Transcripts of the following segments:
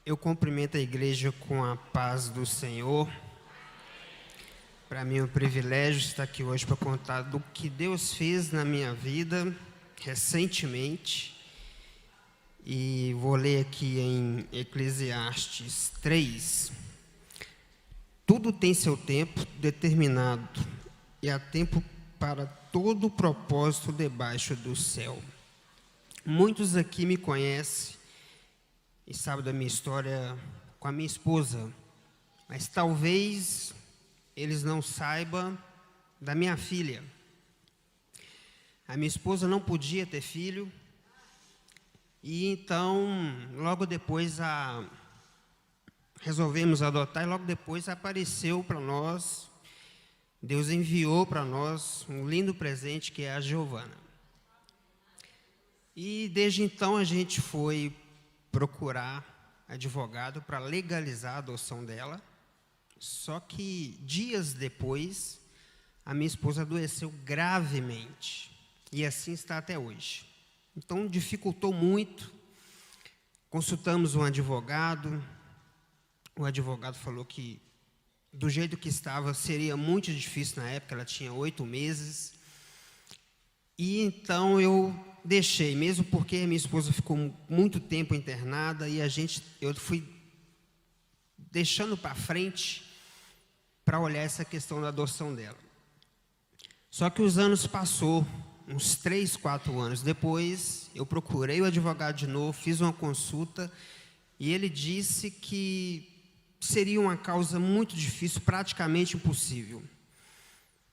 Eu cumprimento a igreja com a paz do Senhor. Para mim é um privilégio estar aqui hoje para contar do que Deus fez na minha vida recentemente. E vou ler aqui em Eclesiastes 3. Tudo tem seu tempo determinado, e há tempo para todo o propósito debaixo do céu. Muitos aqui me conhecem e sabem da minha história com a minha esposa, mas talvez eles não saibam da minha filha. A minha esposa não podia ter filho, e então logo depois resolvemos adotar, e logo depois apareceu para nós, Deus enviou para nós um lindo presente que é a Giovana. E desde então a gente foi procurar advogado para legalizar a adoção dela. Só que dias depois, a minha esposa adoeceu gravemente. E assim está até hoje. Então dificultou muito. Consultamos um advogado. O advogado falou que do jeito que estava seria muito difícil na época, ela tinha 8 meses. E então eu deixei, mesmo porque a minha esposa ficou muito tempo internada e eu fui deixando para frente para olhar essa questão da adoção dela. Só que os anos passou, uns 3, 4 anos depois, eu procurei o advogado de novo, fiz uma consulta e ele disse que seria uma causa muito difícil, praticamente impossível.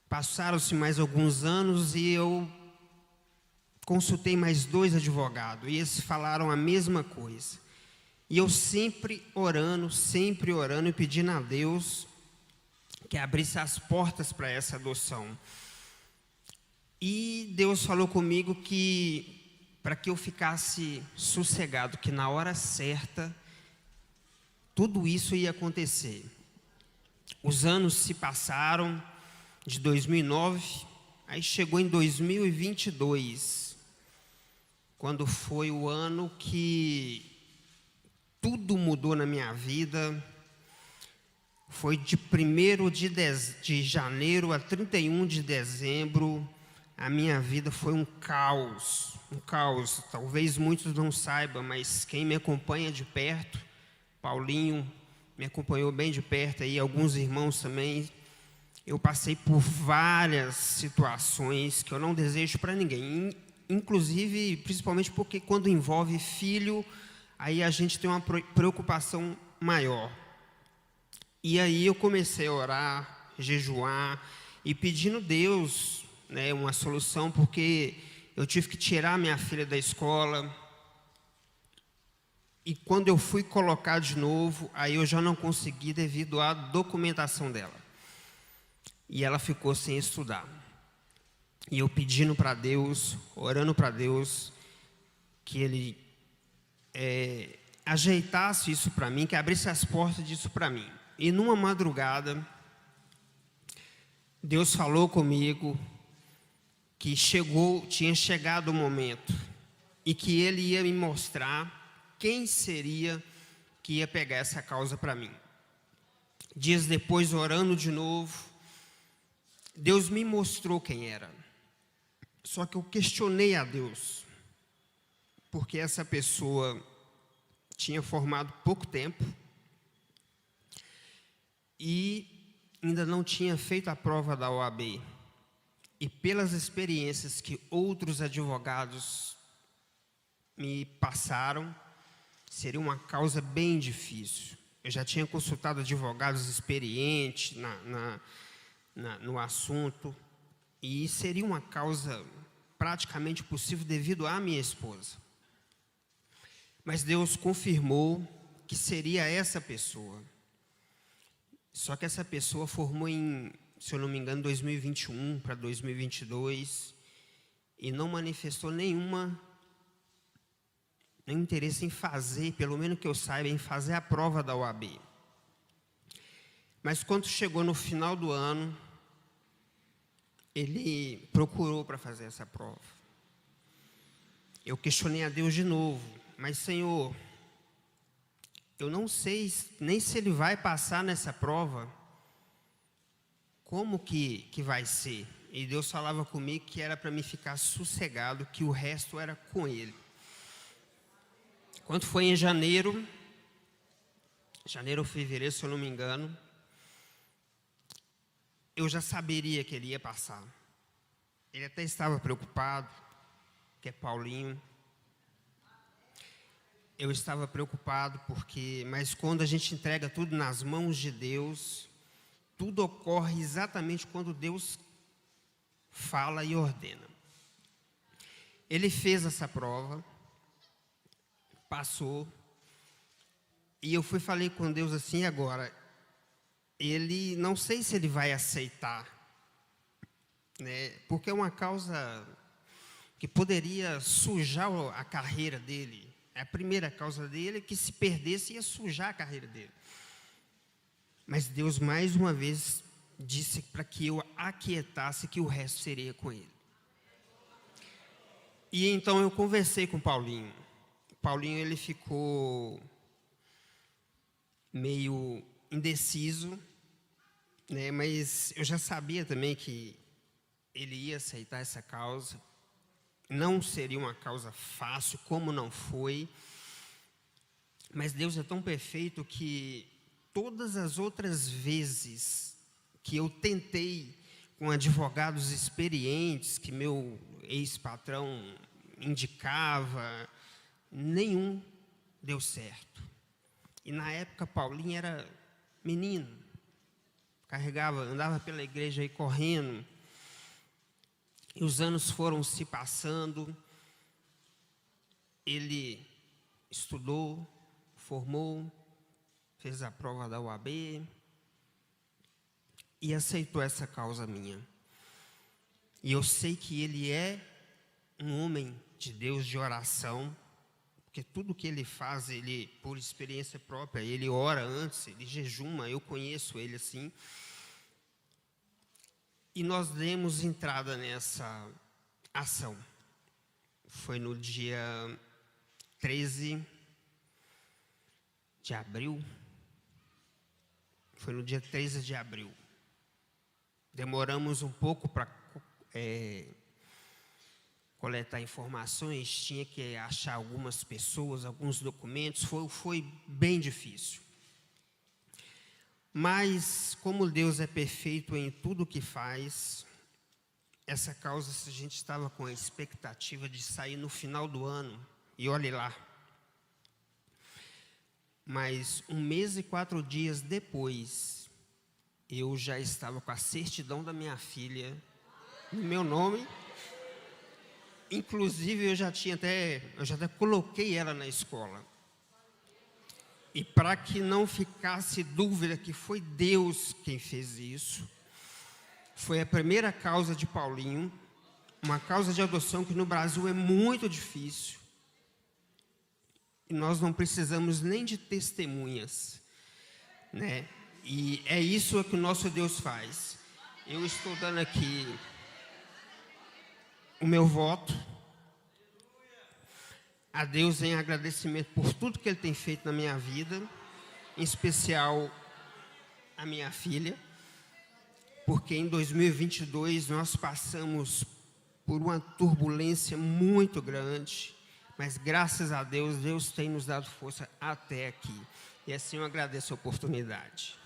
Passaram-se mais alguns anos e eu consultei mais 2 advogados, e eles falaram a mesma coisa. E eu sempre orando e pedindo a Deus que abrisse as portas para essa adoção. E Deus falou comigo que, para que eu ficasse sossegado, que na hora certa, tudo isso ia acontecer. Os anos se passaram, de 2009, aí chegou em 2022, quando foi o ano que tudo mudou na minha vida. Foi de 1º de janeiro a 31 de dezembro, a minha vida foi um caos. Talvez muitos não saibam, mas quem me acompanha de perto, Paulinho me acompanhou bem de perto, aí alguns irmãos também. Eu passei por várias situações que eu não desejo para ninguém, inclusive, principalmente porque quando envolve filho, aí a gente tem uma preocupação maior. E aí eu comecei a orar, jejuar e pedindo a Deus, uma solução, porque eu tive que tirar minha filha da escola. E quando eu fui colocar de novo, aí eu já não consegui devido à documentação dela. E ela ficou sem estudar. E eu pedindo para Deus, orando para Deus, que Ele ajeitasse isso para mim, que abrisse as portas disso para mim. E numa madrugada, Deus falou comigo que tinha chegado o momento e que Ele ia me mostrar quem seria que ia pegar essa causa para mim. Dias depois, orando de novo, Deus me mostrou quem era. Só que eu questionei a Deus, porque essa pessoa tinha formado pouco tempo e ainda não tinha feito a prova da OAB. E pelas experiências que outros advogados me passaram, seria uma causa bem difícil. Eu já tinha consultado advogados experientes no assunto, e seria uma causa praticamente impossível devido à minha esposa. Mas Deus confirmou que seria essa pessoa. Só que essa pessoa formou se eu não me engano, 2021 para 2022, e não manifestou nenhum interesse em fazer, pelo menos que eu saiba, em fazer a prova da OAB. Mas quando chegou no final do ano, ele procurou para fazer essa prova. Eu questionei a Deus de novo, mas Senhor, eu não sei nem se ele vai passar nessa prova, como que vai ser. E Deus falava comigo que era para mim ficar sossegado, que o resto era com ele. Quando foi em janeiro ou fevereiro, se eu não me engano, eu já saberia que ele ia passar. Ele até estava preocupado, que é Paulinho. Eu estava preocupado mas quando a gente entrega tudo nas mãos de Deus, tudo ocorre exatamente quando Deus fala e ordena. Ele fez essa prova, passou, e eu falei com Deus assim: agora, ele, não sei se ele vai aceitar, né, porque é uma causa que poderia sujar a carreira dele. É a primeira causa dele, que se perdesse ia sujar a carreira dele. Mas Deus mais uma vez disse para que eu aquietasse, que o resto seria com ele. E então eu conversei com o Paulinho. Paulinho, ele ficou meio indeciso, né, mas eu já sabia também que ele ia aceitar essa causa. Não seria uma causa fácil, como não foi. Mas Deus é tão perfeito que todas as outras vezes que eu tentei com advogados experientes, que meu ex-patrão indicava, nenhum deu certo. E na época Paulinho era menino, andava pela igreja aí correndo. E os anos foram se passando, ele estudou, formou, fez a prova da UAB e aceitou essa causa minha. E eu sei que ele é um homem de Deus, de oração, porque tudo que ele faz, ele, por experiência própria, ele ora antes, ele jejuma, eu conheço ele assim. E nós demos entrada nessa ação. Foi no dia 13 de abril. Foi no dia 13 de abril. Demoramos um pouco para coletar informações, tinha que achar algumas pessoas, alguns documentos, foi bem difícil. Mas, como Deus é perfeito em tudo que faz, essa causa, a gente estava com a expectativa de sair no final do ano, e olhe lá. Mas 1 mês e 4 dias depois, eu já estava com a certidão da minha filha no meu nome. Inclusive, eu já até coloquei ela na escola. E para que não ficasse dúvida que foi Deus quem fez isso, foi a primeira causa de Paulinho, uma causa de adoção que no Brasil é muito difícil. E nós não precisamos nem de testemunhas, né? E é isso que o nosso Deus faz. Eu estou dando aqui o meu voto a Deus em agradecimento por tudo que Ele tem feito na minha vida, em especial a minha filha, porque em 2022 nós passamos por uma turbulência muito grande, mas graças a Deus, Deus tem nos dado força até aqui. E assim eu agradeço a oportunidade.